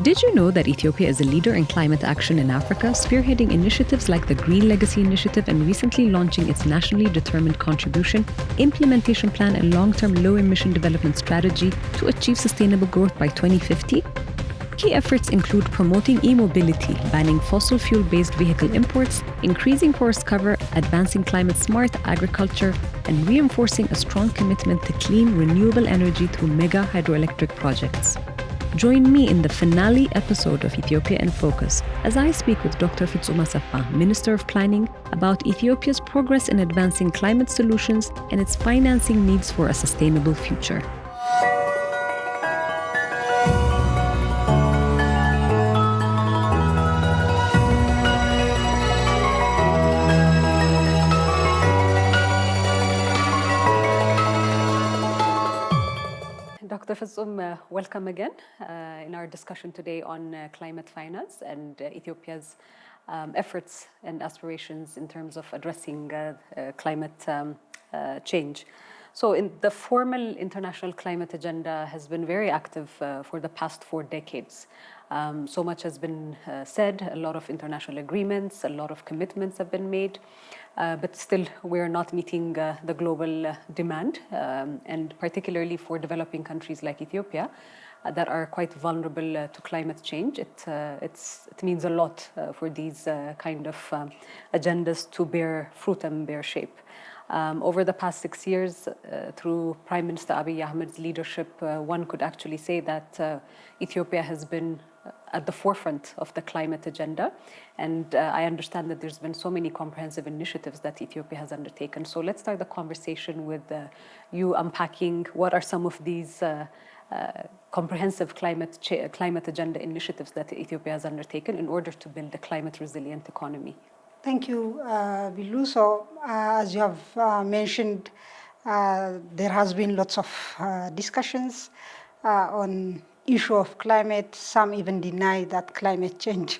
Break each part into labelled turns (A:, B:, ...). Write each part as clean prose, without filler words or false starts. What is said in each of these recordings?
A: Did you know that Ethiopia is a leader in climate action in Africa, spearheading initiatives like the Green Legacy Initiative and recently launching its nationally determined contribution, implementation plan, and long-term low-emission development strategy to achieve sustainable growth by 2050? Key efforts include promoting e-mobility, banning fossil fuel-based vehicle imports, increasing forest cover, advancing climate-smart agriculture, and reinforcing a strong commitment to clean, renewable energy through mega hydroelectric projects. Join me in the finale episode of Ethiopia in Focus as I speak with Dr. Fitsum Assefa, Minister of Planning, about Ethiopia's progress in advancing climate solutions and its financing needs for a sustainable future. Dr. Fitsum, welcome again in our discussion today on climate finance and Ethiopia's efforts and aspirations in terms of addressing climate change. So the formal international climate agenda has been very active for the past 4 decades. So much has been said, a lot of international agreements, a lot of commitments have been made, but still we're not meeting the global demand, and particularly for developing countries like Ethiopia that are quite vulnerable to climate change. It means a lot for these kind of agendas to bear fruit and bear shape. Over the past 6 years, through Prime Minister Abiy Ahmed's leadership, one could actually say that Ethiopia has been at the forefront of the climate agenda. And I understand that there's been so many comprehensive initiatives that Ethiopia has undertaken. So let's start the conversation with you unpacking what are some of these comprehensive climate agenda initiatives that Ethiopia has undertaken in order to build a climate resilient economy.
B: Thank you, Bilu. So, as you have mentioned, there has been lots of discussions on issue of climate. Some even deny that climate change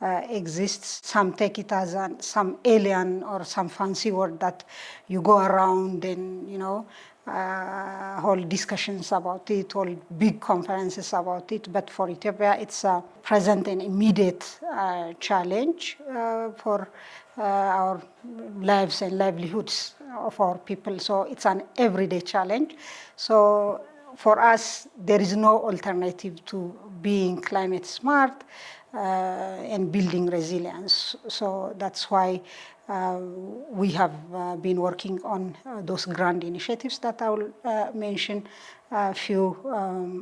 B: exists. Some take it as some alien or some fancy word that you go around and, hold discussions about it, hold big conferences about it. But for Ethiopia, it's a present and immediate challenge for our lives and livelihoods of our people. So it's an everyday challenge. So for us, there is no alternative to being climate smart and building resilience. So that's why we have been working on those grand initiatives that I will mention a few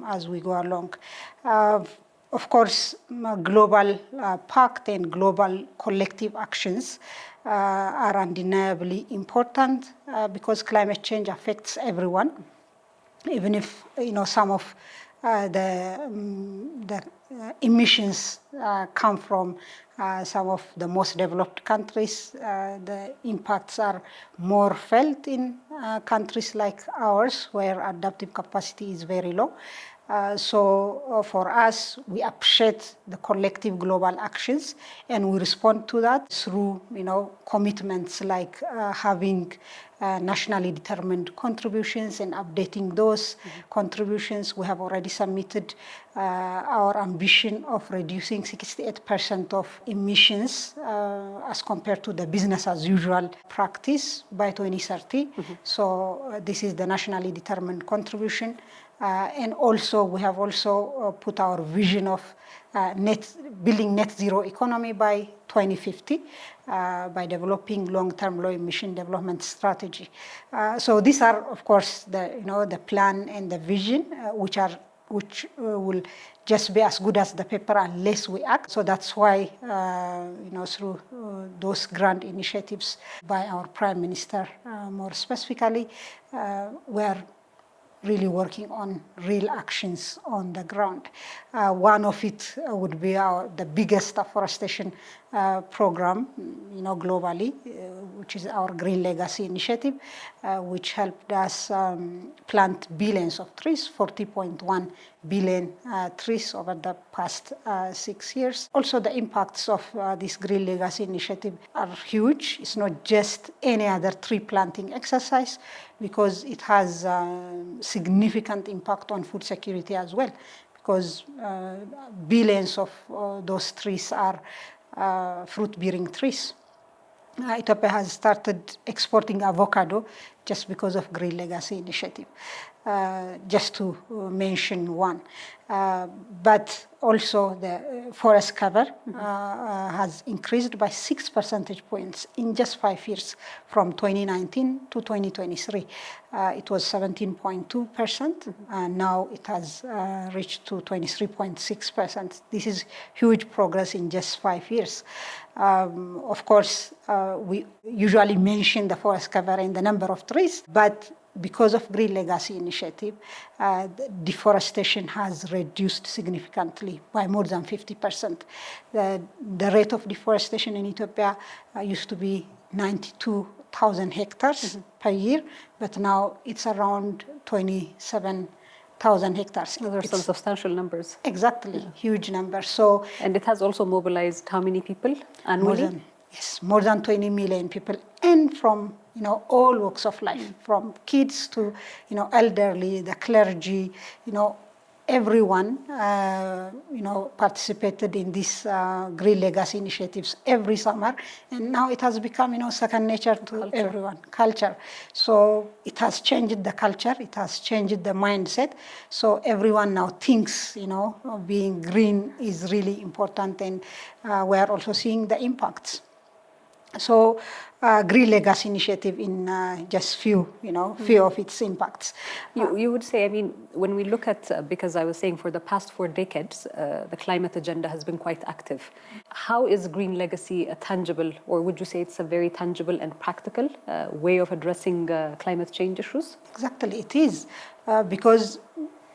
B: as we go along. Of course, global pact and global collective actions are undeniably important because climate change affects everyone. Even if some of the emissions come from some of the most developed countries, the impacts are more felt in countries like ours, where adaptive capacity is very low. So for us, we appreciate the collective global actions, and we respond to that through, commitments like having nationally determined contributions and updating those contributions. We have already submitted our ambition of reducing 68% of emissions as compared to the business as usual practice by 2030. So this is the nationally determined contribution. And also, we have also put our vision of building net zero economy by 2050 by developing long-term low-emission development strategy. So these are, of course, the plan and the vision, which will just be as good as the paper unless we act. So that's why, through those grand initiatives by our Prime Minister, more specifically, we are really working on real actions on the ground. One of it would be the biggest afforestation program, globally, which is our Green Legacy Initiative, which helped us plant billions of trees, 40.1 billion trees over the past 6 years. Also, the impacts of this Green Legacy Initiative are huge. It's not just any other tree planting exercise, because it has significant impact on food security as well. because billions of those trees are fruit-bearing trees. Ethiopia has started exporting avocado just because of Green Legacy Initiative, just to mention one. But also the forest cover has increased by 6 percentage points in just 5 years, from 2019 to 2023. It was 17.2%, and now it has reached to 23.6%. This is huge progress in just 5 years. Of course, we usually mention the forest cover and the number of trees, but because of Green Legacy Initiative, deforestation has reduced significantly by more than 50%. The rate of deforestation in Ethiopia used to be 92,000 hectares per year, but now it's around 27,000 hectares.
A: Those are some substantial numbers.
B: Exactly, huge numbers. So,
A: and it has also mobilized how many people annually?
B: More than 20 million people, and from all walks of life, from kids to elderly, the clergy, everyone participated in these Green Legacy initiatives every summer, and now it has become second nature to everyone. Culture. So it has changed the culture, it has changed the mindset. So everyone now thinks being green is really important, and we are also seeing the impacts. So Green Legacy Initiative in just few of its impacts.
A: You would say, when we look at, because I was saying for the past 4 decades, the climate agenda has been quite active. How is Green Legacy a tangible, or would you say it's a very tangible and practical way of addressing climate change issues?
B: Exactly, it is. Because,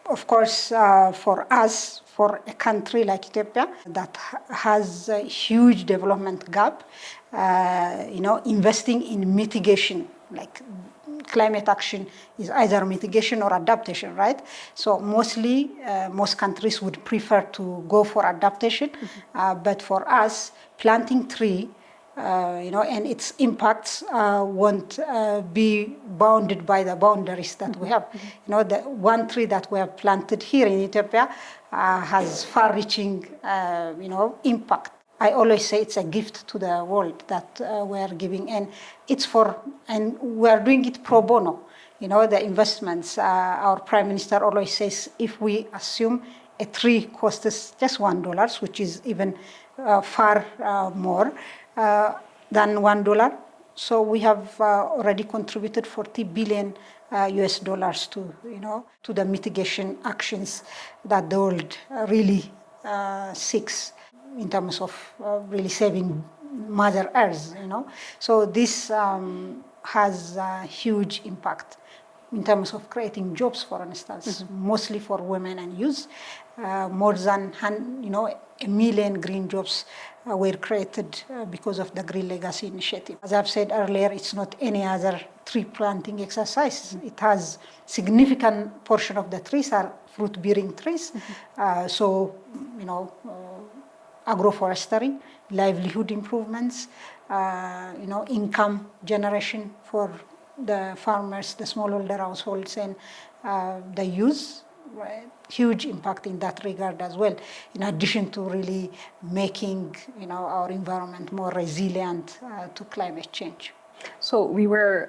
B: of course, for us, for a country like Ethiopia that has a huge development gap, investing in mitigation, like climate action is either mitigation or adaptation, right? So mostly, most countries would prefer to go for adaptation, but for us, planting tree, and its impacts won't be bounded by the boundaries that we have. The one tree that we have planted here in Ethiopia has far-reaching, impact. I always say it's a gift to the world that we are giving, and we are doing it pro bono. The investments. Our Prime Minister always says, if we assume a tree costs just $1, which is even far more than $1, so we have already contributed 40 billion US dollars to the mitigation actions that the world really seeks in terms of really saving Mother Earth. So this has a huge impact in terms of creating jobs, for instance, mostly for women and youth. More than 1 million green jobs were created because of the Green Legacy Initiative. As I've said earlier, it's not any other tree planting exercise. It has significant portion of the trees are fruit-bearing trees. So, agroforestry, livelihood improvements, income generation for the farmers, the smallholder households, and the youth. Huge impact in that regard as well, in addition to really making our environment more resilient to climate change.
A: So we were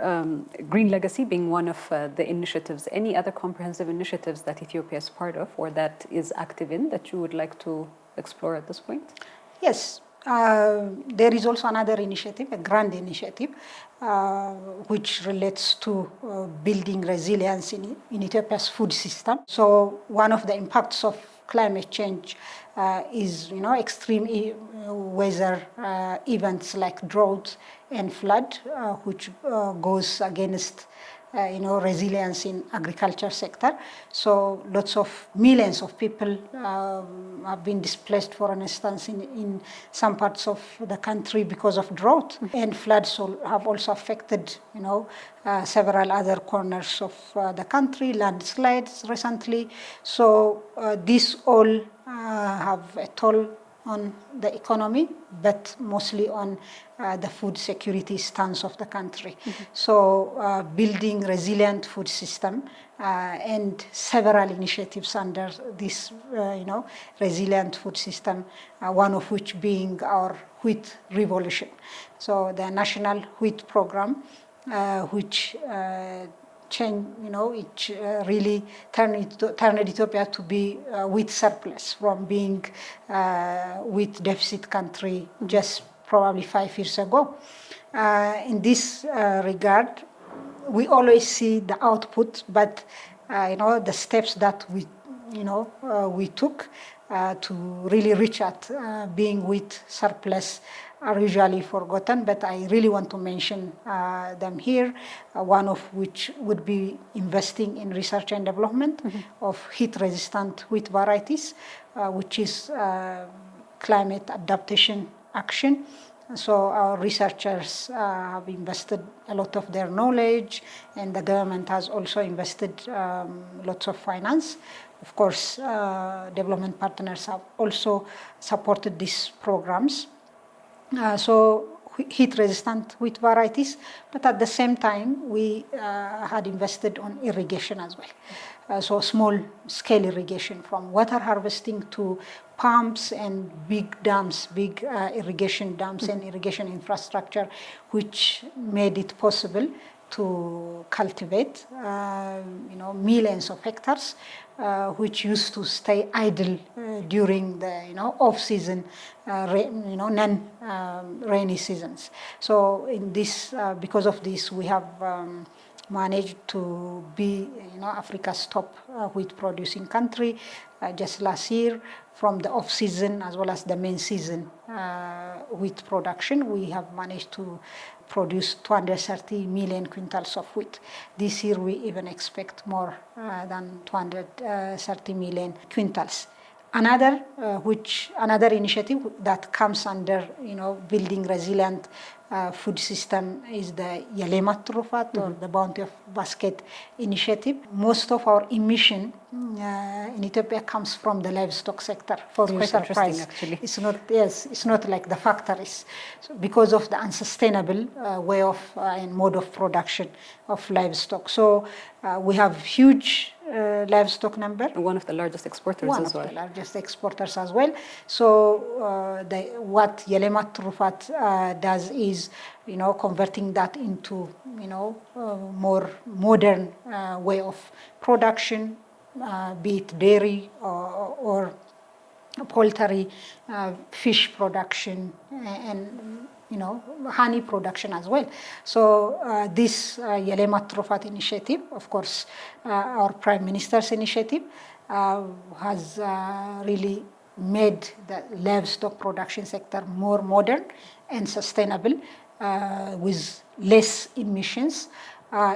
A: Green Legacy being one of the initiatives. Any other comprehensive initiatives that Ethiopia is part of or that is active in that you would like to explore at this point?
B: Yes. There is also another initiative, a grand initiative, which relates to building resilience in Ethiopia's food system. So one of the impacts of climate change is, extreme weather events like drought and flood, which goes against resilience in agriculture sector. So lots of millions of people have been displaced, for instance, in some parts of the country because of drought. And floods have also affected, several other corners of the country, landslides recently. So these all have a toll on the economy, but mostly on the food security stance of the country. So building resilient food system and several initiatives under this, resilient food system, one of which being our wheat revolution. So the national wheat program, which really turned Ethiopia to be wheat surplus from being wheat deficit country just probably 5 years ago. In this regard, we always see the output, but the steps that we took to really reach at being wheat surplus are usually forgotten, but I really want to mention them here, one of which would be investing in research and development of heat-resistant wheat varieties, which is climate adaptation action. So our researchers have invested a lot of their knowledge, and the government has also invested lots of finance. Of course, development partners have also supported these programs. So heat-resistant wheat varieties, but at the same time, we had invested on irrigation as well. So small-scale irrigation, from water harvesting to pumps and big dams, big irrigation dams and irrigation infrastructure, which made it possible to cultivate, millions of hectares, which used to stay idle during the off-season, non-rainy seasons. So in this, because of this, we have managed to be, Africa's top wheat-producing country. Just last year, from the off-season as well as the main season wheat production, we have managed to produce 230 million quintals of wheat. This year, we even expect more than 230 million quintals. Another initiative that comes under, building resilient food system is the Yalemat Trufat or the Bounty of Basket initiative. Most of our emission in Ethiopia comes from the livestock sector. For your surprise, actually, it's not like the factories, because of the unsustainable way of and mode of production of livestock. So we have huge livestock number.
A: One of the largest exporters as well.
B: One of the largest exporters as well. So what Yalemat Trufat does is, converting that into, more modern way of production, be it dairy or poultry, fish production, and honey production as well. So this Yalemat Trufat initiative, of course, our Prime Minister's initiative, has really made the livestock production sector more modern and sustainable, with less emissions.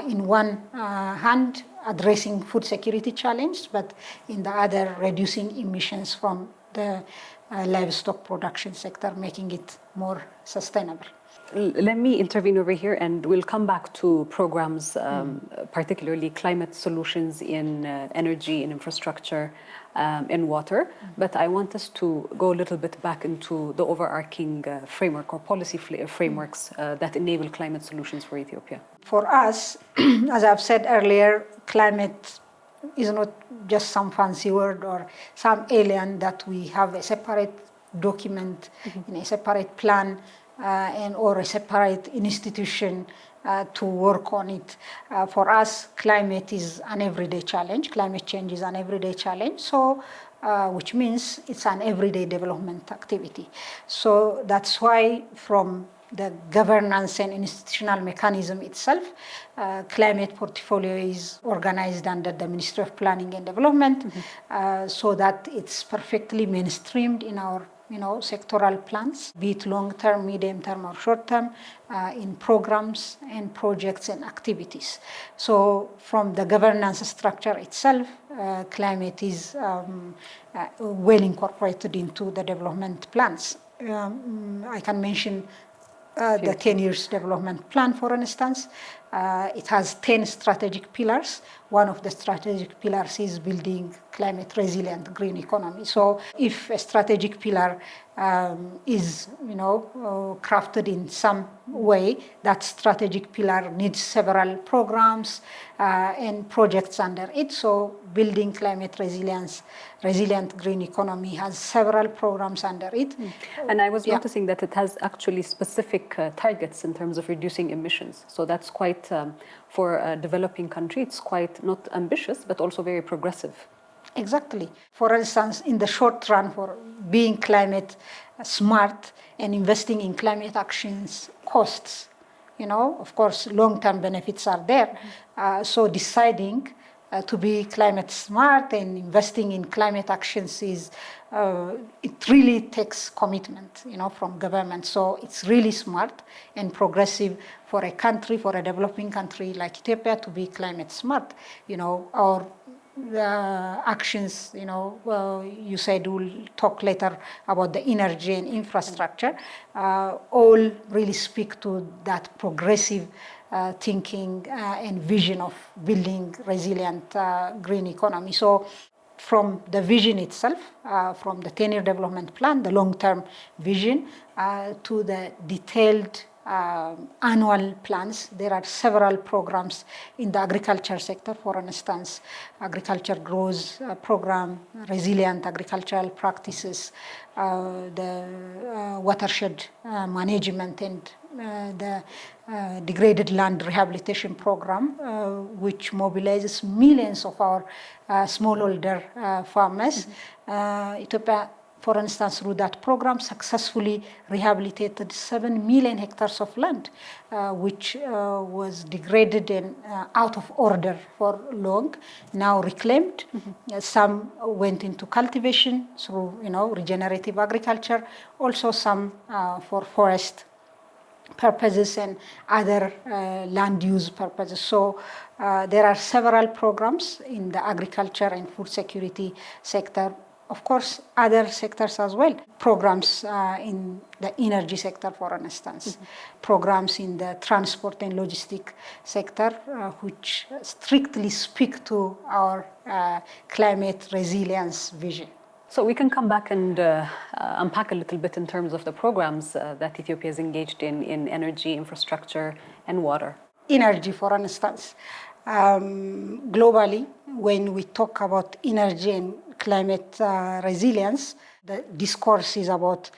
B: In one hand, addressing food security challenge, but in the other, reducing emissions from the livestock production sector, making it more sustainable.
A: Let me intervene over here, and we'll come back to programs, particularly climate solutions in energy and infrastructure, in water. But I want us to go a little bit back into the overarching framework or policy frameworks that enable climate solutions for Ethiopia.
B: For us, as I've said earlier, climate is not just some fancy word or some alien that we have a separate document, in a separate plan, or a separate institution to work on it. For us, climate is an everyday challenge. Climate change is an everyday challenge, so which means it's an everyday development activity. So that's why, from the governance and institutional mechanism itself, climate portfolio is organized under the Ministry of Planning and Development, so that it's perfectly mainstreamed in our sectoral plans, be it long-term, medium-term, or short-term, in programs and projects and activities. So from the governance structure itself, climate is well incorporated into the development plans. I can mention the 10 years development plan, for instance, It has 10 strategic pillars. One of the strategic pillars is building climate resilient green economy. So if a strategic pillar is, crafted in some way, that strategic pillar needs several programs and projects under it. So building climate resilient green economy has several programs under it.
A: And I was noticing that it has actually specific targets in terms of reducing emissions. So that's quite, for a developing country, it's quite not ambitious, but also very progressive.
B: Exactly. For instance, in the short run, for being climate smart and investing in climate actions costs, of course, long-term benefits are there. So deciding to be climate smart and investing in climate actions is, it really takes commitment, from government. So it's really smart and progressive for a country, for a developing country like Ethiopia to be climate smart. Our actions, you said we'll talk later about the energy and infrastructure, all really speak to that progressive thinking and vision of building resilient green economy. So from the vision itself, from the 10-year development plan, the long-term vision, to the detailed annual plans. There are several programs in the agriculture sector, for instance, agriculture growth program, resilient agricultural practices, the watershed management, and the degraded land rehabilitation program, which mobilizes millions of our smallholder farmers. Ethiopia, for instance, through that program, successfully rehabilitated 7 million hectares of land, which was degraded and out of order for long, now reclaimed. Some went into cultivation through, regenerative agriculture, also some for forest purposes and other land use purposes. So there are several programs in the agriculture and food security sector. Of course, other sectors as well. Programs in the energy sector, for instance. Programs in the transport and logistic sector, which strictly speak to our climate resilience vision.
A: So we can come back and unpack a little bit in terms of the programs that Ethiopia is engaged in energy, infrastructure, and water.
B: Energy, for instance. Globally, when we talk about energy and climate resilience, the discourse is about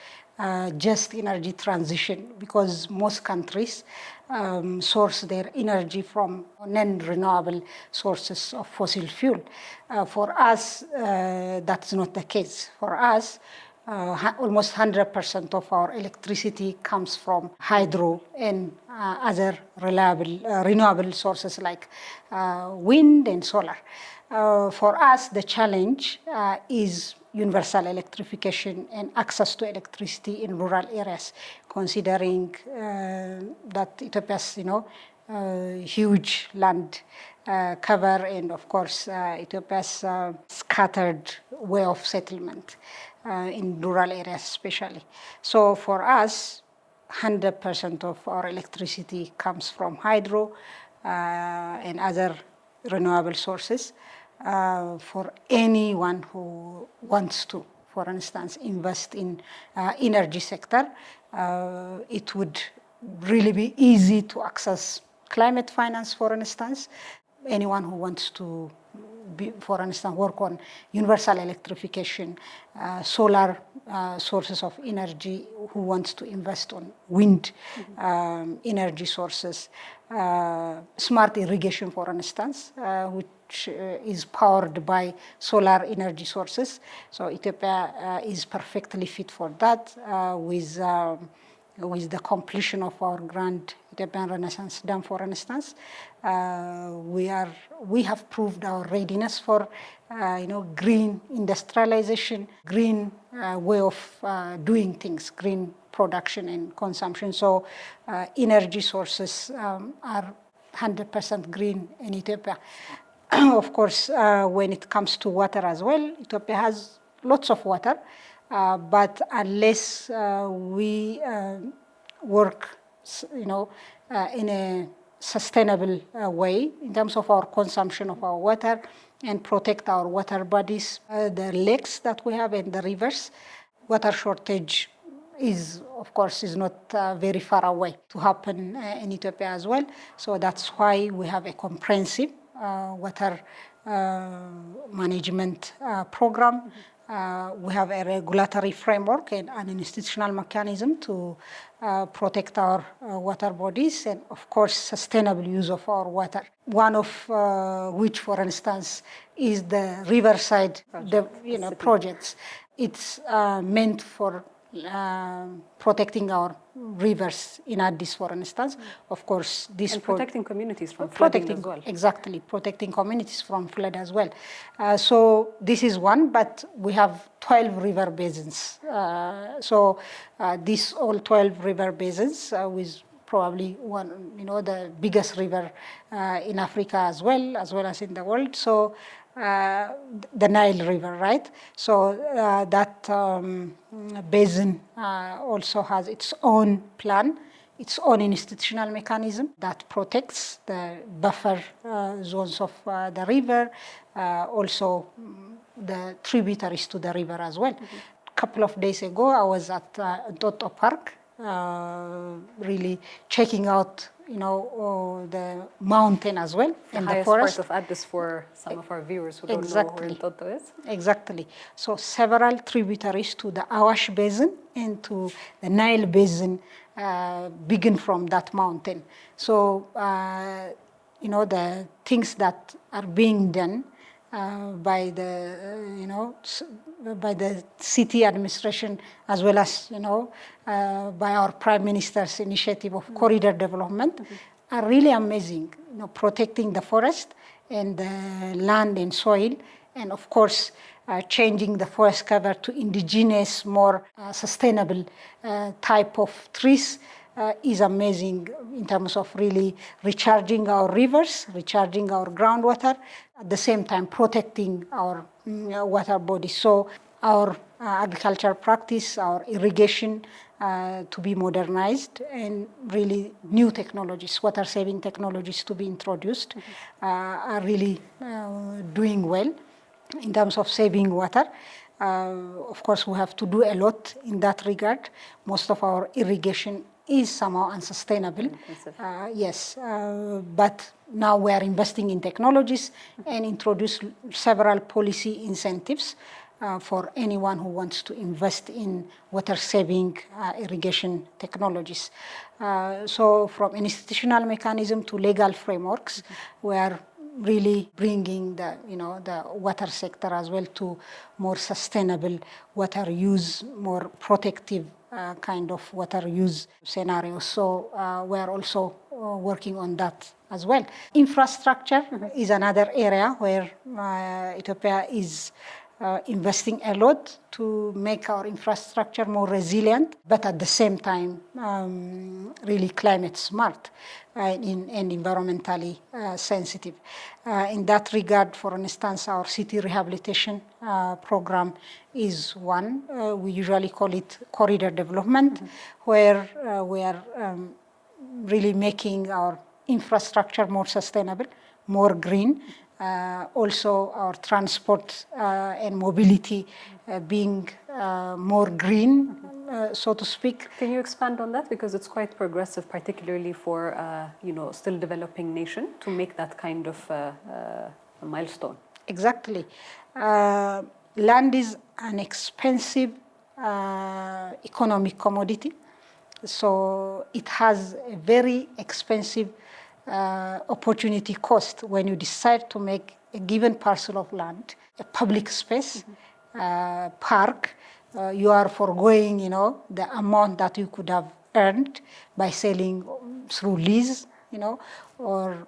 B: just energy transition, because most countries source their energy from non-renewable sources of fossil fuel. For us, that's not the case. For us, almost 100% of our electricity comes from hydro and other renewable sources like wind and solar. For us, the challenge is universal electrification and access to electricity in rural areas, considering that Ethiopia's, huge land cover and, of course, Ethiopia's scattered way of settlement in rural areas especially. So for us, 100% of our electricity comes from hydro and other renewable sources. For anyone who wants to, for instance, invest in energy sector, it would really be easy to access climate finance, for instance. Anyone who wants to, for instance, work on universal electrification, solar sources of energy, who wants to invest on wind energy sources, smart irrigation, for instance, which is powered by solar energy sources. So Ethiopia is perfectly fit for that with the completion of our Grand Ethiopian Renaissance Dam, for instance. We have proved our readiness for green industrialization, green way of doing things, green production and consumption. So energy sources are 100% green in Ethiopia. Of course, when it comes to water as well, Ethiopia has lots of water, but unless we work, in a sustainable way in terms of our consumption of our water and protect our water bodies, the lakes that we have and the rivers. Water shortage of course, is not very far away to happen in Ethiopia as well. So that's why we have a comprehensive water management program. We have a regulatory framework and an institutional mechanism to protect our water bodies and, of course, sustainable use of our water. One of which, for instance, is the riverside projects. It's meant for protecting our rivers in Addis, for instance. Of course, this
A: and protecting communities from flooding as well.
B: Exactly, protecting communities from flood as well. So this is one, but we have 12 river basins. These all 12 river basins with probably one, the biggest river in Africa as well as in the world. So the Nile River, right? So that basin also has its own plan, its own institutional mechanism that protects the buffer zones of the river, also the tributaries to the river as well. A couple of days ago, I was at Toto Park, really checking out the mountain as well and the forest.
A: Part of Addis for some of our viewers who don't know where Toto is.
B: Exactly. So several tributaries to the Awash Basin and to the Nile Basin begin from that mountain. So, the things that are being done by the city administration as well as, by our Prime Minister's initiative of corridor development are really amazing, protecting the forest and the land and soil, and of course, changing the forest cover to indigenous, more sustainable type of trees is amazing in terms of really recharging our rivers, recharging our groundwater, at the same time protecting our water bodies. So our agricultural practice, our irrigation to be modernized, and really new technologies, water-saving technologies to be introduced are really doing well in terms of saving water. Of course, we have to do a lot in that regard. Most of our irrigation is somehow unsustainable. Yes, but now we are investing in technologies and introduce several policy incentives for anyone who wants to invest in water-saving irrigation technologies. So from institutional mechanism to legal frameworks, we are really bringing the water sector as well to more sustainable water use, more protective kind of water use scenarios. So we are also working on that as well. Infrastructure is another area where Ethiopia is investing a lot to make our infrastructure more resilient, but at the same time really climate smart and environmentally sensitive. In that regard, for instance, our city rehabilitation program is one. We usually call it corridor development, where we are really making our infrastructure more sustainable, more green. Also our transport and mobility being more green, so to speak.
A: Can you expand on that? Because it's quite progressive, particularly for still developing nation, to make that kind of a milestone.
B: Exactly. Land is an expensive economic commodity, so it has a very expensive opportunity cost when you decide to make a given parcel of land a public space, park. You are foregoing, the amount that you could have earned by selling through lease, or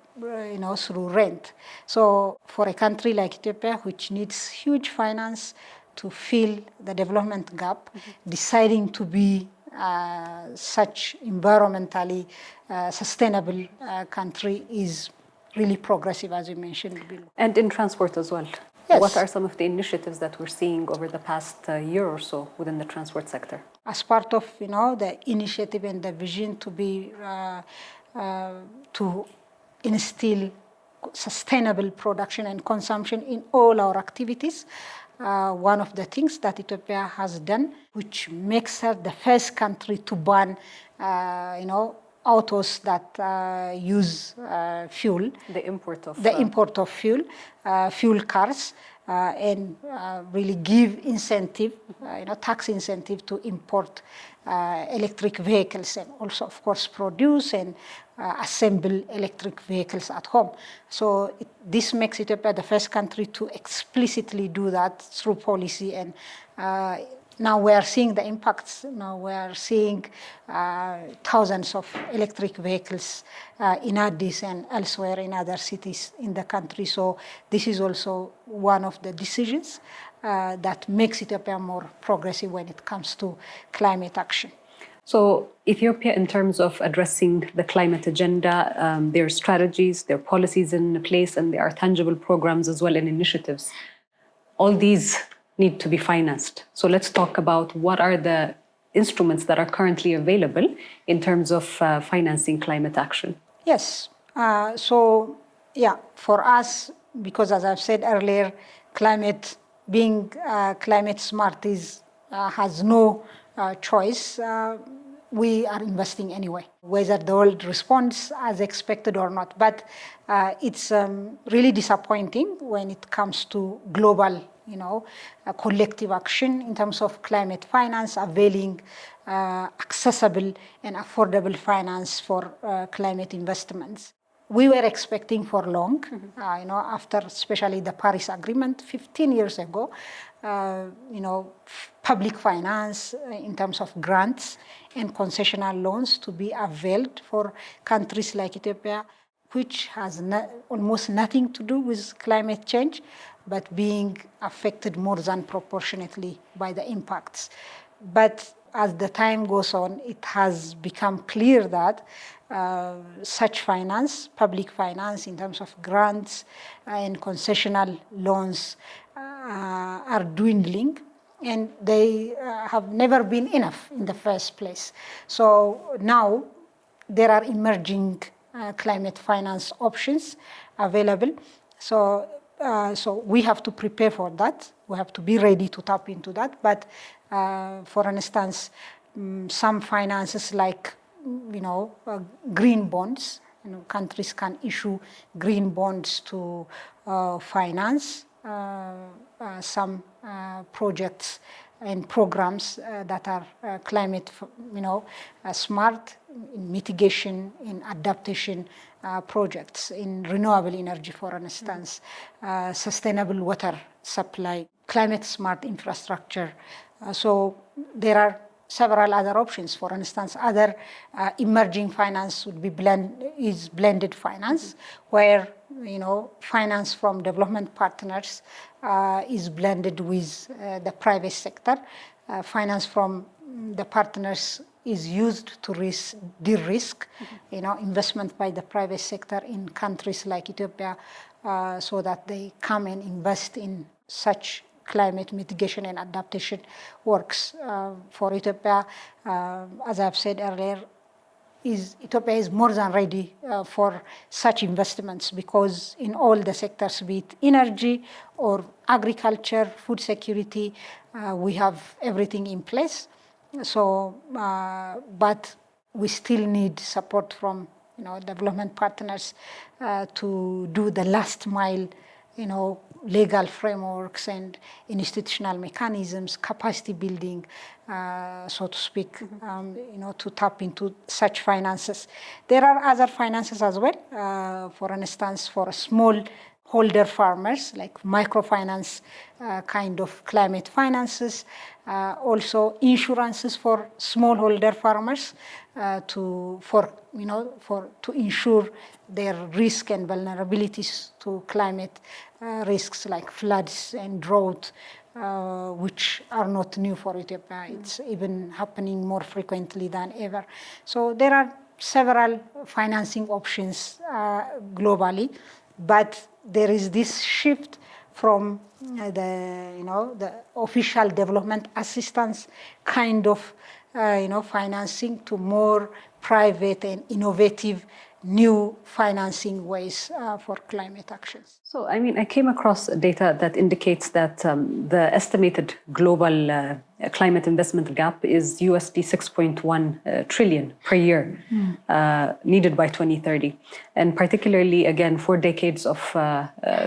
B: through rent. So for a country like Ethiopia, which needs huge finance to fill the development gap, deciding to be such environmentally sustainable country is really progressive, as you mentioned below.
A: And in transport as well.
B: Yes.
A: What are some of the initiatives that we're seeing over the past year or so within the transport sector?
B: As part of the initiative and the vision to be to instill sustainable production and consumption in all our activities. One of the things that Ethiopia has done, which makes her the first country to ban, autos that use fuel.
A: The import of
B: fuel, fuel cars, and really give incentive, tax incentive to import electric vehicles, and also, of course, produce and assemble electric vehicles at home. So this makes Ethiopia the first country to explicitly do that through policy, and now we are seeing the impacts. Now we are seeing thousands of electric vehicles in Addis and elsewhere in other cities in the country. So this is also one of the decisions that makes Ethiopia more progressive when it comes to climate action.
A: So Ethiopia, in terms of addressing the climate agenda, there are strategies, there are policies in place, and there are tangible programs as well and initiatives. All these need to be financed. So let's talk about what are the instruments that are currently available in terms of financing climate action.
B: Yes. For us, because as I've said earlier, being climate smart has no choice. We are investing anyway, whether the world responds as expected or not. But it's really disappointing when it comes to global, collective action in terms of climate finance, availing accessible and affordable finance for climate investments. We were expecting for long, after especially the Paris Agreement 15 years ago, public finance in terms of grants and concessional loans to be availed for countries like Ethiopia, which has almost nothing to do with climate change, but being affected more than proportionately by the impacts. But as the time goes on, it has become clear that such finance, public finance in terms of grants and concessional loans are dwindling, and they have never been enough in the first place. So now there are emerging climate finance options available. So we have to prepare for that. We have to be ready to tap into that. But for instance, some finances like green bonds, countries can issue green bonds to finance some projects and programs that are climate, smart, in mitigation, in adaptation projects, in renewable energy, for instance, sustainable water supply, climate smart infrastructure. So there are several other options. For instance, other emerging finance would be blended finance, where finance from development partners is blended with the private sector. Finance from the partners is used to de-risk, investment by the private sector in countries like Ethiopia, so that they come and invest in such climate mitigation and adaptation works. For Ethiopia, as I've said earlier, Ethiopia is more than ready for such investments, because in all the sectors, be it energy or agriculture, food security, we have everything in place. So, but we still need support from development partners to do the last mile, legal frameworks and institutional mechanisms, capacity building, so to speak, to tap into such finances. There are other finances as well. For instance, for small holder farmers, like microfinance kind of climate finances, also insurances for smallholder farmers to insure their risk and vulnerabilities to climate risks like floods and drought, which are not new for Ethiopia. It's even happening more frequently than ever. So there are several financing options globally, but there is this shift from the official development assistance kind of financing to more private and innovative new financing ways for climate actions.
A: So, I mean, I came across data that indicates that the estimated global climate investment gap is USD 6.1 trillion per year needed by 2030. And particularly, again, 4 decades of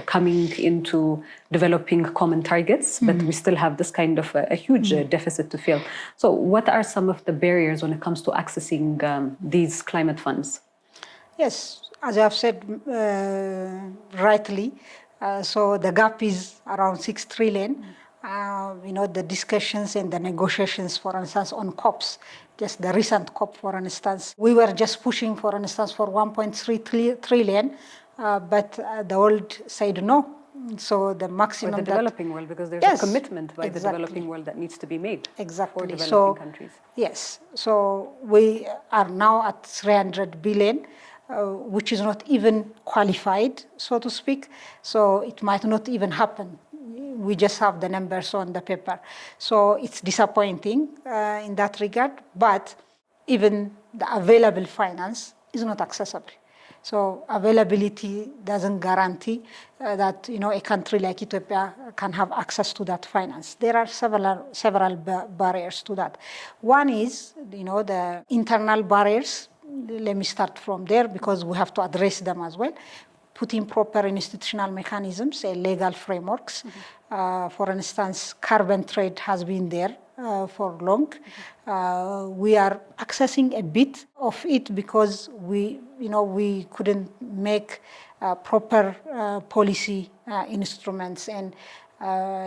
A: coming into developing common targets, but we still have this kind of a huge deficit to fill. So what are some of the barriers when it comes to accessing these climate funds?
B: Yes, as you have said rightly, so the gap is around 6 trillion. The discussions and the negotiations, for instance, on COPs, just the recent COP, for instance, we were just pushing, for instance, for 1.3 trillion, but the world said no. So the maximum.
A: Or the developing world, because there's a commitment by the developing world that needs to be made for developing countries.
B: Yes, so we are now at 300 billion. Which is not even qualified, so to speak. So it might not even happen. We just have the numbers on the paper. So it's disappointing in that regard, but even the available finance is not accessible. So availability doesn't guarantee that a country like Ethiopia can have access to that finance. There are several barriers to that. One is the internal barriers. Let me start from there because we have to address them as well. Putting proper institutional mechanisms and legal frameworks. For instance, carbon trade has been there for long. We are accessing a bit of it because we couldn't make proper policy instruments and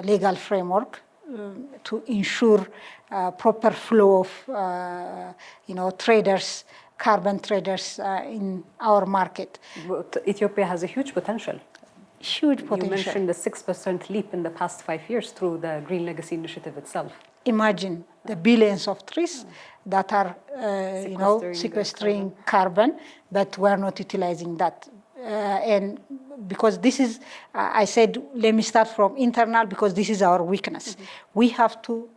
B: legal framework to ensure proper flow of traders, carbon traders in our market.
A: But Ethiopia has a huge potential.
B: Huge potential.
A: You mentioned the 6% leap in the past 5 years through the Green Legacy Initiative itself.
B: Imagine the billions of trees that are, sequestering carbon, but we're not utilizing that. And because this is, I said, let me start from internal because this is our weakness. We have to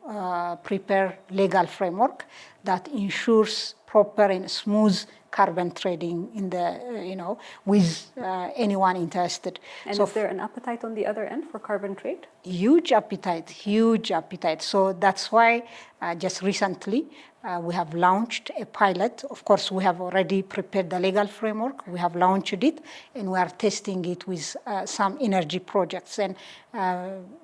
B: prepare legal framework that ensures proper and smooth carbon trading in the, with anyone interested.
A: And is there an appetite on the other end for carbon trade?
B: Huge appetite, huge appetite. So that's why just recently we have launched a pilot. Of course, we have already prepared the legal framework. We have launched it, and we are testing it with some energy projects. And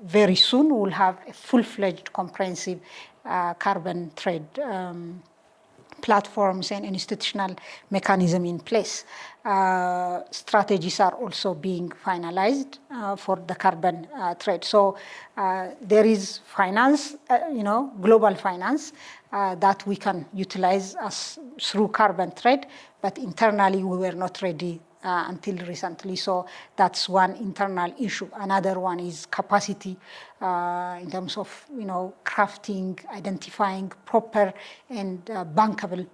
B: very soon we'll have a full-fledged, comprehensive carbon trade platforms and institutional mechanism in place. Strategies are also being finalized for the carbon trade. So there is finance, global finance that we can utilize through carbon trade, but internally we were not ready until recently. So that's one internal issue. Another one is capacity in terms of, crafting, identifying proper and bankable,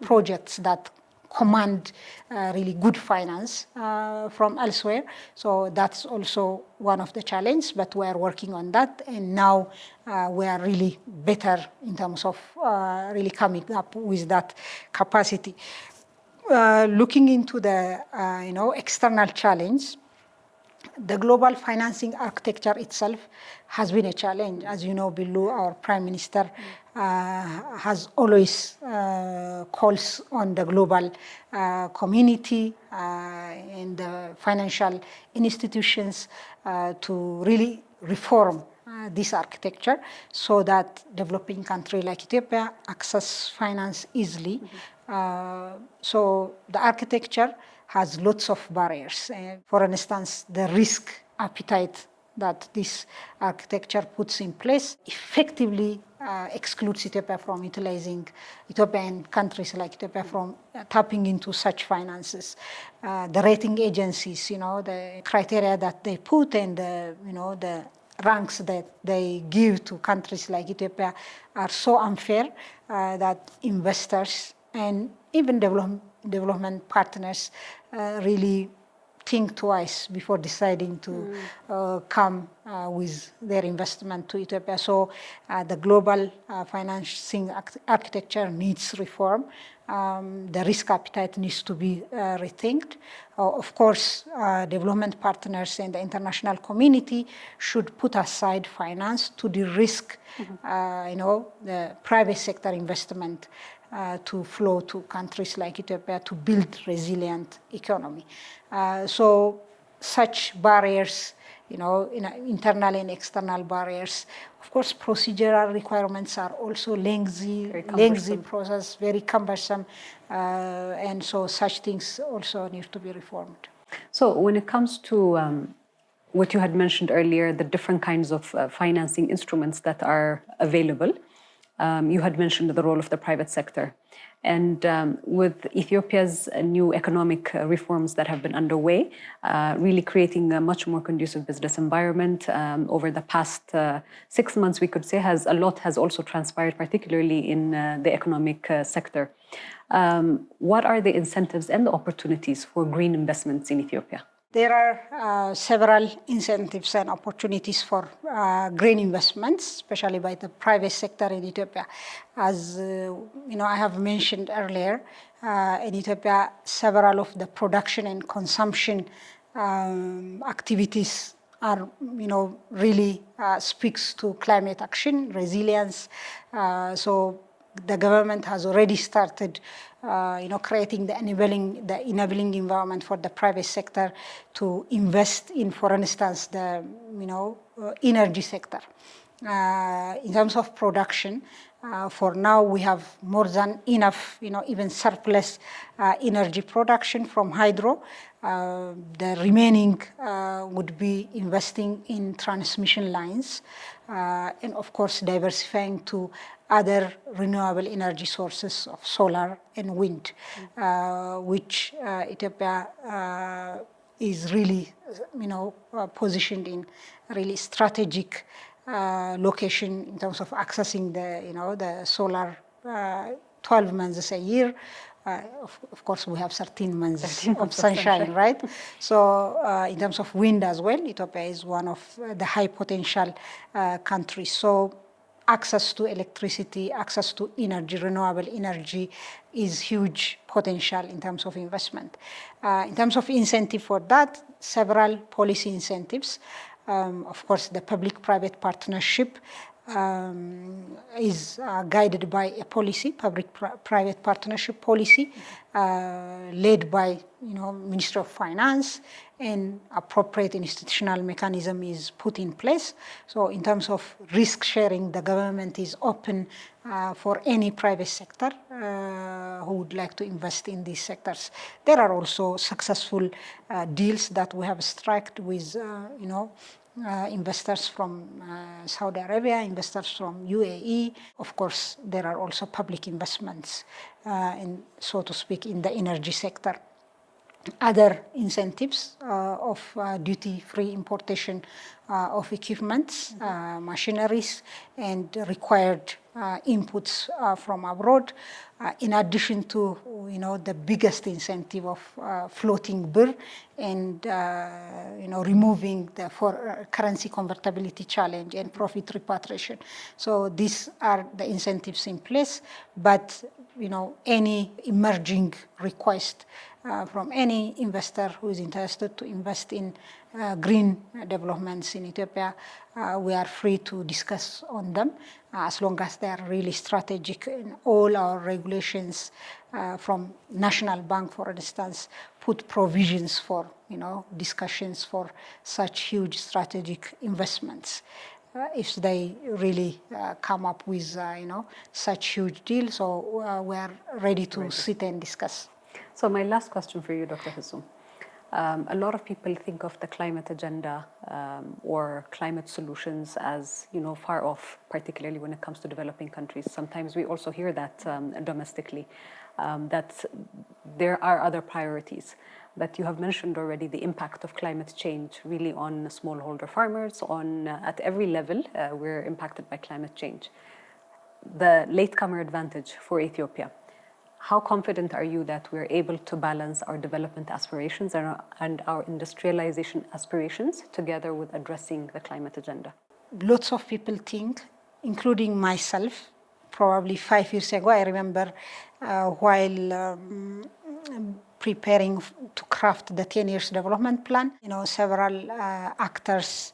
B: projects that command really good finance from elsewhere. So that's also one of the challenges, but we are working on that. And now we are really better in terms of really coming up with that capacity. Looking into the external challenge, the global financing architecture itself has been a challenge. As you know, Billu, our Prime Minister, has always calls on the global community and the financial institutions to really reform this architecture so that developing country like Ethiopia access finance easily. So the architecture has lots of barriers. For instance, the risk appetite that this architecture puts in place effectively excludes Ethiopia from utilizing Ethiopia and countries like Ethiopia from tapping into such finances. The rating agencies, the criteria that they put and the ranks that they give to countries like Ethiopia are so unfair that investors and even development partners really think twice before deciding to come with their investment to Ethiopia. So the global financing architecture needs reform. The risk appetite needs to be rethinked. Of course, development partners and the international community should put aside finance to de-risk, the private sector investment to flow to countries like Ethiopia to build resilient economy. So such barriers, internal and external barriers. Of course, procedural requirements are also lengthy process, very cumbersome, and so such things also need to be reformed.
A: So when it comes to what you had mentioned earlier, the different kinds of financing instruments that are available, you had mentioned the role of the private sector. And with Ethiopia's new economic reforms that have been underway, really creating a much more conducive business environment over the past 6 months, we could say a lot has also transpired, particularly in the economic sector. What are the incentives and the opportunities for green investments in Ethiopia?
B: There are several incentives and opportunities for green investments, especially by the private sector in Ethiopia. As I have mentioned earlier, in Ethiopia, several of the production and consumption activities are, really speaks to climate action, resilience. So the government has already started creating the enabling environment for the private sector to invest in, for instance, the energy sector. In terms of production, for now we have more than enough, even surplus energy production from hydro. The remaining would be investing in transmission lines and of course diversifying to other renewable energy sources of solar and wind, which Ethiopia is really, positioned in really strategic location in terms of accessing the solar 12 months a year. Of course, we have 13 months of sunshine, right? So in terms of wind as well, Ethiopia is one of the high potential countries. So access to electricity, access to energy, renewable energy is huge potential in terms of investment. In terms of incentive for that, several policy incentives. Of course, the public-private partnership is guided by a policy, public-private partnership policy, led by Ministry of Finance, and appropriate institutional mechanism is put in place. So in terms of risk sharing, the government is open for any private sector who would like to invest in these sectors. There are also successful deals that we have struck with, investors from Saudi Arabia, investors from UAE. Of course, there are also public investments, so to speak, in the energy sector. Other incentives of duty-free importation of equipments, machineries, and required inputs from abroad, in addition to the biggest incentive of floating birr and removing the currency convertibility challenge and profit repatriation. So these are the incentives in place, but any emerging request from any investor who is interested to invest in green developments in Ethiopia, we are free to discuss on them as long as they are really strategic. In all our regulations from National Bank, for instance, put provisions for discussions for such huge strategic investments. If they really come up with such huge deals, so we are ready to sit and discuss.
A: So my last question for you, Dr. Fitsum. A lot of people think of the climate agenda or climate solutions as far off, particularly when it comes to developing countries. Sometimes we also hear that domestically, that there are other priorities. But you have mentioned already the impact of climate change really on smallholder farmers, at every level we're impacted by climate change. The latecomer advantage for Ethiopia. how confident are you that we're able to balance our development aspirations and our industrialization aspirations together with addressing the climate agenda?
B: Lots of people think, including myself, probably 5 years ago, I remember while preparing to craft the 10 years development plan, several actors,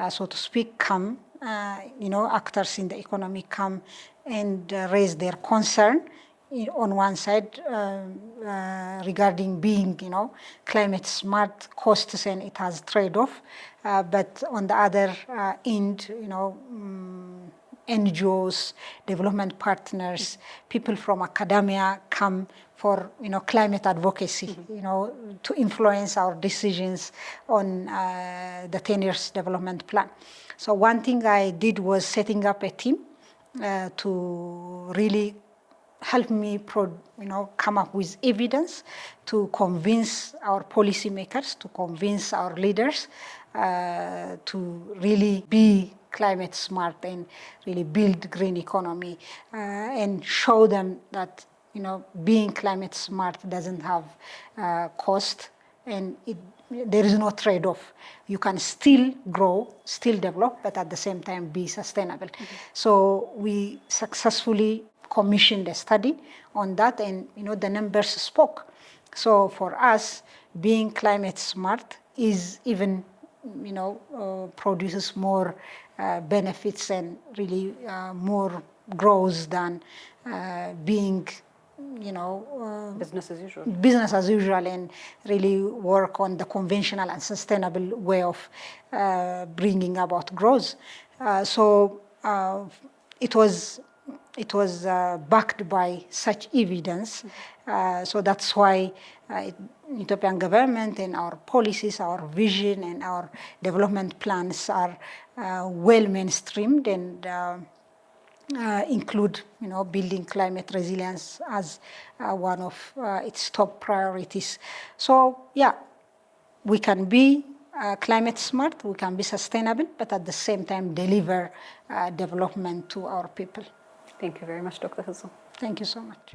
B: so to speak, come, actors in the economy come and raise their concern on one side regarding being, climate smart, costs, and it has trade-off. But on the other end, NGOs, development partners, people from academia come for climate advocacy, to influence our decisions on the 10 years development plan. So one thing I did was setting up a team to really help me come up with evidence to convince our policymakers, to convince our leaders to really be climate smart and really build green economy and show them that being climate smart doesn't have cost and there is no trade-off. You can still grow, still develop, but at the same time be sustainable. So we successfully commissioned a study on that, and the numbers spoke. So for us, being climate smart is even produces more benefits and really more growth than being
A: business as usual.
B: Business as usual, and really work on the conventional and sustainable way of bringing about growth. So it was backed by such evidence. So that's why Ethiopian government and our policies, our vision, and our development plans are well mainstreamed and include, building climate resilience as one of its top priorities. So, yeah, we can be climate smart, we can be sustainable, but at the same time deliver development to our people.
A: Thank you very much, Dr. Fitsum.
B: Thank you so much.